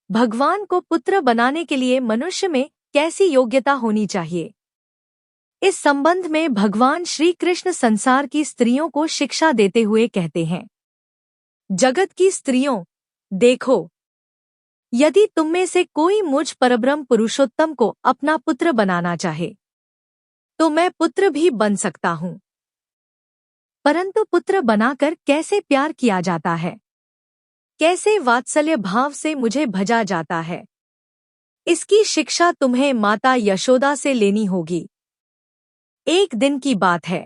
भगवान को पुत्र बनाने के लिए मनुष्य में कैसी योग्यता होनी चाहिए? इस संबंध में भगवान श्री कृष्ण संसार की स्त्रियों को शिक्षा देते हुए कहते हैं, जगत की स्त्रियों, देखो, यदि तुम में से कोई मुझ परब्रह्म पुरुषोत्तम को अपना पुत्र बनाना चाहे तो मैं पुत्र भी बन सकता हूँ। परंतु पुत्र बनाकर कैसे प्यार किया जाता है, कैसे वात्सल्य भाव से मुझे भजा जाता है, इसकी शिक्षा तुम्हें माता यशोदा से लेनी होगी। एक दिन की बात है।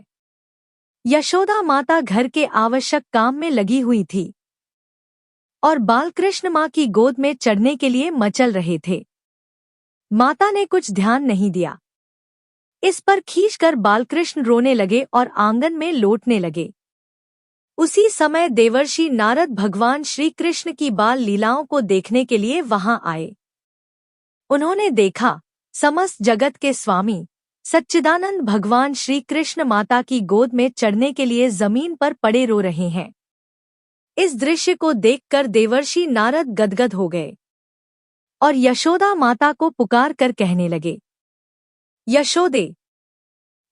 यशोदा माता घर के आवश्यक काम में लगी हुई थी और बालकृष्ण माँ की गोद में चढ़ने के लिए मचल रहे थे। माता ने कुछ ध्यान नहीं दिया। इस पर खींचकर बालकृष्ण रोने लगे और आंगन में लौटने लगे। उसी समय देवर्षि नारद भगवान श्री कृष्ण की बाल लीलाओं को देखने के लिए वहां आए। उन्होंने देखा, समस्त जगत के स्वामी सच्चिदानंद भगवान श्री कृष्ण माता की गोद में चढ़ने के लिए जमीन पर पड़े रो रहे हैं। इस दृश्य को देखकर देवर्षि नारद गदगद हो गए और यशोदा माता को पुकार कर कहने लगे, यशोदे,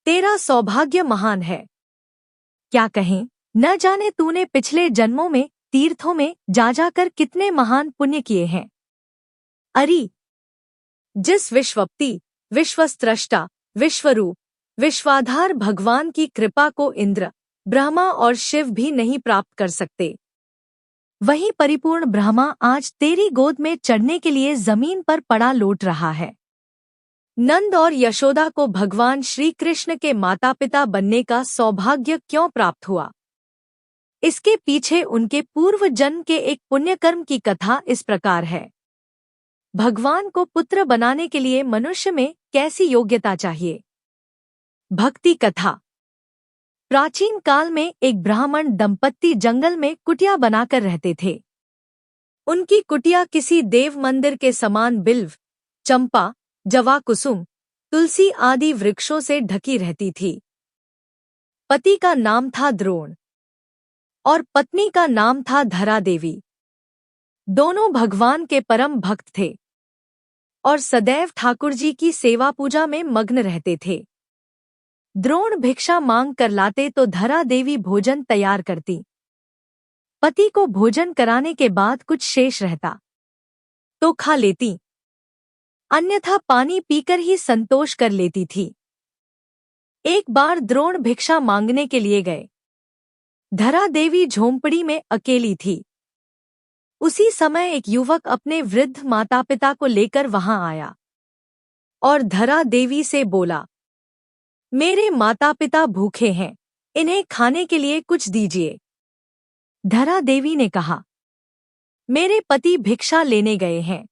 तेरा सौभाग्य महान है। क्या कहें, न जाने तूने पिछले जन्मों में तीर्थों में जा जाकर कितने महान पुण्य किए हैं। अरे, जिस विश्वप्ति, विश्वस्त्रष्टा, विश्वरूप, विश्वाधार भगवान की कृपा को इंद्र, ब्रह्मा और शिव भी नहीं प्राप्त कर सकते, वही परिपूर्ण ब्रह्मा आज तेरी गोद में चढ़ने के लिए जमीन पर पड़ा लौट रहा है। नंद और यशोदा को भगवान श्री कृष्ण के माता पिता बनने का सौभाग्य क्यों प्राप्त हुआ? इसके पीछे उनके पूर्व जन्म के एक पुण्यकर्म की कथा इस प्रकार है। भगवान को पुत्र बनाने के लिए मनुष्य में कैसी योग्यता चाहिए? भक्ति कथा। प्राचीन काल में एक ब्राह्मण दंपत्ति जंगल में कुटिया बनाकर रहते थे। उनकी कुटिया किसी देव मंदिर के समान बिल्व, चंपा, जवा कुसुम, तुलसी आदि वृक्षों से ढकी रहती थी। पति का नाम था द्रोण और पत्नी का नाम था धरा देवी। दोनों भगवान के परम भक्त थे और सदैव ठाकुर जी की सेवा पूजा में मग्न रहते थे। द्रोण भिक्षा मांग कर लाते तो धरा देवी भोजन तैयार करती। पति को भोजन कराने के बाद कुछ शेष रहता तो खा लेती, अन्यथा पानी पीकर ही संतोष कर लेती थी। एक बार द्रोण भिक्षा मांगने के लिए गए। धरा देवी झोंपड़ी में अकेली थी। उसी समय एक युवक अपने वृद्ध माता पिता को लेकर वहां आया और धरा देवी से बोला, मेरे माता पिता भूखे हैं, इन्हें खाने के लिए कुछ दीजिए। धरा देवी ने कहा, मेरे पति भिक्षा लेने गए हैं,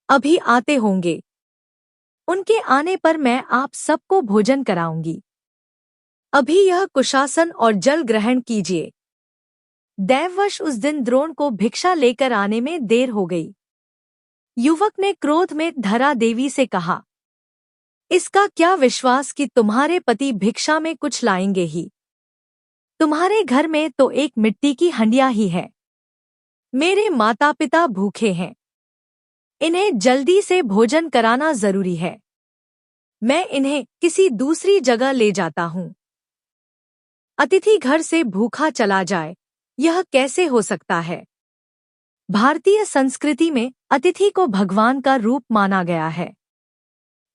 अभी आते होंगे। उनके आने पर मैं आप सबको भोजन कराऊंगी। अभी यह कुशासन और जल ग्रहण कीजिए। दैववश उस दिन द्रोण को भिक्षा लेकर आने में देर हो गई। युवक ने क्रोध में धरा देवी से कहा, इसका क्या विश्वास कि तुम्हारे पति भिक्षा में कुछ लाएंगे ही? तुम्हारे घर में तो एक मिट्टी की हंडिया ही है। मेरे माता पिता भूखे हैं, इन्हें जल्दी से भोजन कराना जरूरी है। मैं इन्हें किसी दूसरी जगह ले जाता हूँ। अतिथि घर से भूखा चला जाए, यह कैसे हो सकता है? भारतीय संस्कृति में अतिथि को भगवान का रूप माना गया है।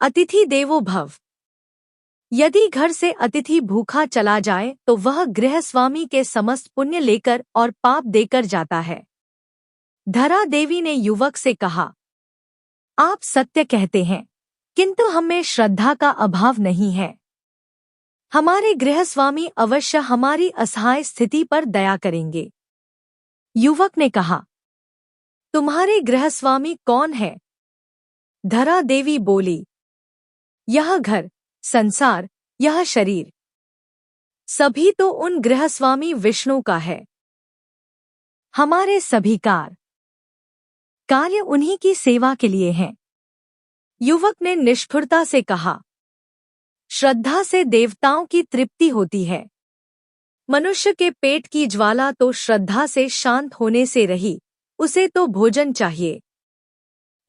अतिथि देवो भव। यदि घर से अतिथि भूखा चला जाए तो वह गृहस्वामी के समस्त पुण्य लेकर और पाप देकर जाता है। धरा देवी ने युवक से कहा, आप सत्य कहते हैं, किंतु हमें श्रद्धा का अभाव नहीं है। हमारे गृहस्वामी अवश्य हमारी असहाय स्थिति पर दया करेंगे। युवक ने कहा, तुम्हारे गृहस्वामी कौन है? धरा देवी बोली, यह घर, संसार, यह शरीर, सभी तो उन गृहस्वामी विष्णु का है। हमारे सभी कार्य उन्हीं की सेवा के लिए हैं। युवक ने निष्ठुरता से कहा, श्रद्धा से देवताओं की तृप्ति होती है। मनुष्य के पेट की ज्वाला तो श्रद्धा से शांत होने से रही, उसे तो भोजन चाहिए।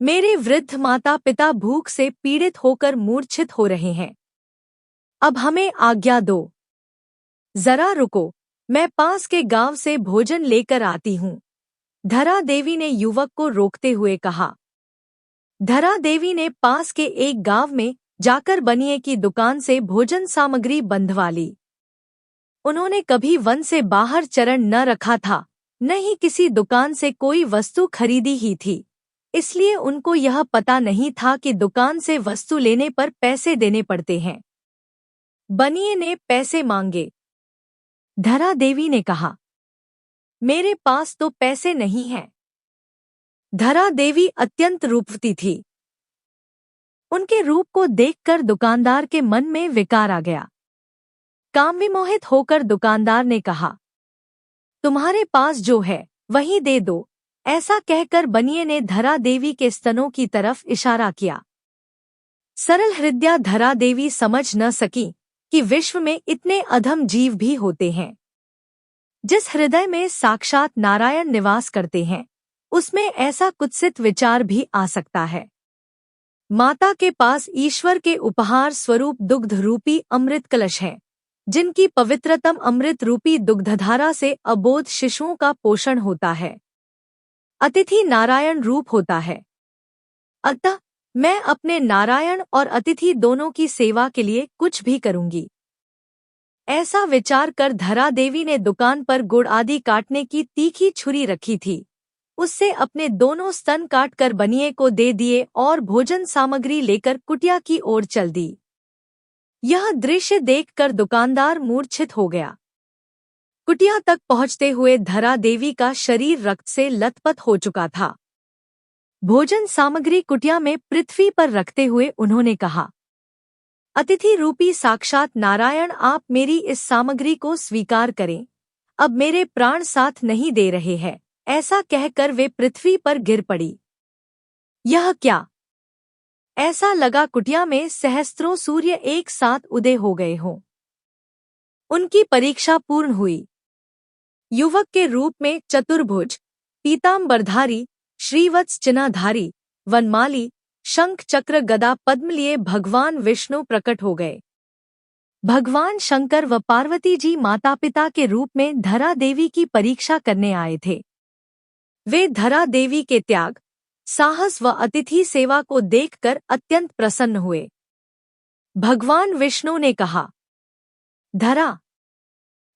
मेरे वृद्ध माता पिता भूख से पीड़ित होकर मूर्छित हो रहे हैं। अब हमें आज्ञा दो। जरा रुको, मैं पास के गांव से भोजन लेकर आती हूँ, धरा देवी ने युवक को रोकते हुए कहा। धरा देवी ने पास के एक गांव में जाकर बनिए की दुकान से भोजन सामग्री बंधवा ली। उन्होंने कभी वन से बाहर चरण न रखा था, न ही किसी दुकान से कोई वस्तु खरीदी ही थी, इसलिए उनको यह पता नहीं था कि दुकान से वस्तु लेने पर पैसे देने पड़ते हैं। बनिए ने पैसे मांगे। धरा देवी ने कहा, मेरे पास तो पैसे नहीं हैं। धरा देवी अत्यंत रूपवती थी। उनके रूप को देखकर दुकानदार के मन में विकार आ गया। काम विमोहित होकर दुकानदार ने कहा, तुम्हारे पास जो है वही दे दो। ऐसा कहकर बनिए ने धरा देवी के स्तनों की तरफ इशारा किया। सरल हृदया धरा देवी समझ न सकी कि विश्व में इतने अधम जीव भी होते हैं। जिस हृदय में साक्षात नारायण निवास करते हैं, उसमें ऐसा कुत्सित विचार भी आ सकता है। माता के पास ईश्वर के उपहार स्वरूप दुग्ध रूपी अमृत कलश है, जिनकी पवित्रतम अमृत रूपी दुग्धधारा से अबोध शिशुओं का पोषण होता है। अतिथि नारायण रूप होता है। अतः मैं अपने नारायण और अतिथि दोनों की सेवा के लिए कुछ भी करूंगी। ऐसा विचार कर धरा देवी ने दुकान पर गुड़ आदि काटने की तीखी छुरी रखी थी, उससे अपने दोनों स्तन काटकर बनिए को दे दिए और भोजन सामग्री लेकर कुटिया की ओर चल दी। यह दृश्य देखकर दुकानदार मूर्छित हो गया। कुटिया तक पहुंचते हुए धरा देवी का शरीर रक्त से लथपथ हो चुका था। भोजन सामग्री कुटिया में पृथ्वी पर रखते हुए उन्होंने कहा, अतिथि रूपी साक्षात नारायण, आप मेरी इस सामग्री को स्वीकार करें। अब मेरे प्राण साथ नहीं दे रहे हैं। ऐसा कहकर वे पृथ्वी पर गिर पड़ी। यह क्या? ऐसा लगा कुटिया में सहस्त्रों सूर्य एक साथ उदय हो गए हों। उनकी परीक्षा पूर्ण हुई। युवक के रूप में चतुर्भुज, पीतांबरधारी, श्रीवत्स चिन्हधारी, वनमाली, शंख चक्र गदा पद्म लिए भगवान विष्णु प्रकट हो गए। भगवान शंकर व पार्वती जी माता पिता के रूप में धरा देवी की परीक्षा करने आए थे। वे धरा देवी के त्याग, साहस व अतिथि सेवा को देखकर अत्यंत प्रसन्न हुए। भगवान विष्णु ने कहा, धरा,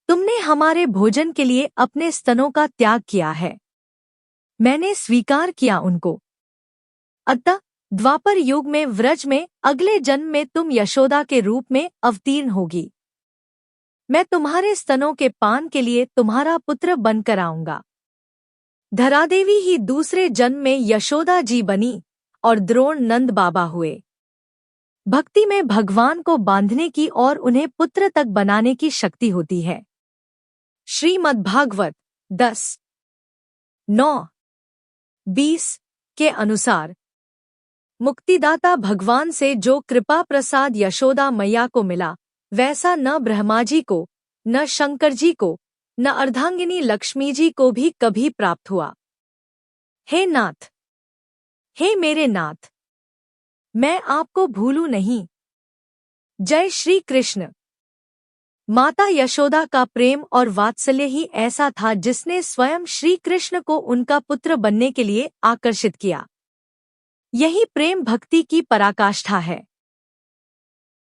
तुमने हमारे भोजन के लिए अपने स्तनों का त्याग किया है। मैंने स्वीकार किया उनको। अतः द्वापर युग में व्रज में अगले जन्म में तुम यशोदा के रूप में अवतीर्ण होगी। मैं तुम्हारे स्तनों के पान के लिए तुम्हारा पुत्र बनकर आऊंगा। धरादेवी ही दूसरे जन्म में यशोदा जी बनी और द्रोण नंद बाबा हुए। भक्ति में भगवान को बांधने की और उन्हें पुत्र तक बनाने की शक्ति होती है। श्रीमद्भागवत 10:9-20 के अनुसार मुक्तिदाता भगवान से जो कृपा प्रसाद यशोदा मैया को मिला, वैसा न ब्रह्मा जी को, न शंकर जी को, न अर्धांगिनी लक्ष्मी जी को भी कभी प्राप्त हुआ। हे नाथ, हे मेरे नाथ, मैं आपको भूलूं नहीं। जय श्री कृष्ण। माता यशोदा का प्रेम और वात्सल्य ही ऐसा था जिसने स्वयं श्री कृष्ण को उनका पुत्र बनने के लिए आकर्षित किया। यही प्रेम भक्ति की पराकाष्ठा है।